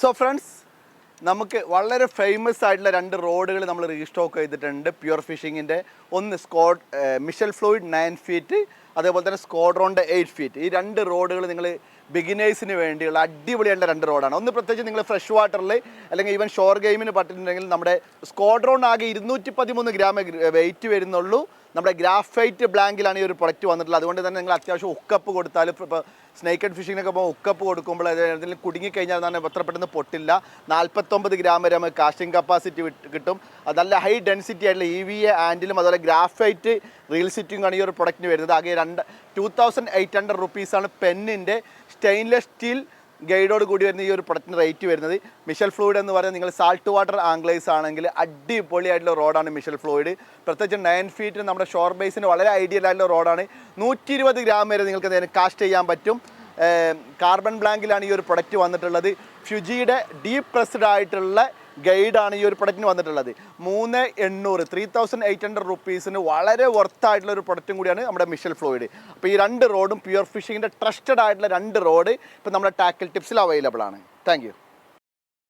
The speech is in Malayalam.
സോ ഫ്രണ്ട്സ്, നമുക്ക് വളരെ ഫേമസ് ആയിട്ടുള്ള രണ്ട് റോഡുകൾ നമ്മൾ റീസ്റ്റോക്ക് ചെയ്തിട്ടുണ്ട് പ്യുർ ഫിഷിങ്ങിൻ്റെ. ഒന്ന് മിഷൽ ഫ്ലൂയിഡ് 9 ഫീറ്റ്, അതേപോലെ തന്നെ സ്ക്വാഡ്രോണിൻ്റെ 8 ഫീറ്റ്. ഈ രണ്ട് റോഡുകൾ നിങ്ങൾ ബിഗിനേഴ്സിന് വേണ്ടിയുള്ള അടിപൊളിയായിട്ടുള്ള രണ്ട് റോഡാണ്. ഒന്ന് പ്രത്യേകിച്ച് നിങ്ങൾ ഫ്രഷ് വാട്ടറിൽ അല്ലെങ്കിൽ ഈവൻ ഷോർ ഗെയിമിന് പറ്റിയിട്ടുണ്ടെങ്കിൽ നമ്മുടെ സ്ക്വാഡ്രോൺ ആകെ 213 ഗ്രാം വെയിറ്റ് വരുന്നുള്ളൂ. നമ്മുടെ ഗ്രാഫൈറ്റ് ബ്ലാങ്കിലാണ് ഈ ഒരു പ്രൊഡക്റ്റ് വന്നിട്ടുള്ളത്. അതുകൊണ്ട് തന്നെ നിങ്ങൾ അത്യാവശ്യം ഉക്കപ്പ് കൊടുത്താലും ഇപ്പോൾ സ്നേക്ക് ആൻഡ് ഫിഷിങ്ങിനൊക്കെ പോകുമ്പോൾ ഉക്കപ്പ് കൊടുക്കുമ്പോൾ അതിൽ കുടുങ്ങിക്കഴിഞ്ഞാൽ തന്നെ എത്ര പെട്ടെന്ന് പൊട്ടില്ല. 49 ഗ്രാം വരെ നമുക്ക് കാസ്റ്റിംഗ് കപ്പാസിറ്റി കിട്ടും. അത് നല്ല ഹൈ ഡെൻസിറ്റി ആയിട്ടുള്ള EVA ആൻഡിലും അതുപോലെ ഗ്രാഫൈറ്റ് റീൽ സിറ്റിംഗ് ആണ് ഈ ഒരു പ്രൊഡക്റ്റിന് വരുന്നത്. ആകെ 2800 റുപ്പീസാണ് പെന്നിൻ്റെ സ്റ്റെയിൻലെസ് സ്റ്റീൽ ഗൈഡോട് കൂടി വരുന്ന ഈ ഒരു പ്രൊഡക്റ്റിന് റേറ്റ് വരുന്നത്. മിഷൽ ഫ്ലൂയിഡ് എന്ന് പറയുന്നത് നിങ്ങൾ സാൾട്ട് വാട്ടർ ആംഗ്ലേഴ്സ് ആണെങ്കിൽ അടിപൊളിയായിട്ടുള്ള റോഡാണ് മിഷൽ ഫ്ലൂയിഡ്. പ്രത്യേകിച്ച് 9 ഫീറ്റ് നമ്മുടെ ഷോർ ബേസിന് വളരെ ഐഡിയൽ ആയിട്ടുള്ള റോഡാണ്. 120 ഗ്രാം വരെ നിങ്ങൾക്ക് അതിന് കാസ്റ്റ് ചെയ്യാൻ പറ്റും. കാർബൺ ബ്ലാങ്കിലാണ് ഈ ഒരു പ്രൊഡക്റ്റ് വന്നിട്ടുള്ളത്. ഫ്യൂജിയുടെ ഡീപ്പ് പ്രസ്ഡ് ആയിട്ടുള്ള ഗൈഡാണ് ഈ ഒരു പ്രൊഡക്റ്റിന് വന്നിട്ടുള്ളത്. 3800 റുപ്പീസിന് വളരെ വർത്തായിട്ടുള്ള ഒരു പ്രൊഡക്റ്റും കൂടിയാണ് നമ്മുടെ മിഷൽ ഫ്ലൂയിഡ്. അപ്പോൾ ഈ രണ്ട് റോഡും പ്യുർ ഫിഷിങ്ങിൻ്റെ ട്രസ്റ്റഡ് ആയിട്ടുള്ള രണ്ട് റോഡ് ഇപ്പോൾ നമ്മുടെ ടാക്കിൾ ടിപ്സിൽ അവൈലബിൾ ആണ്. Thank you.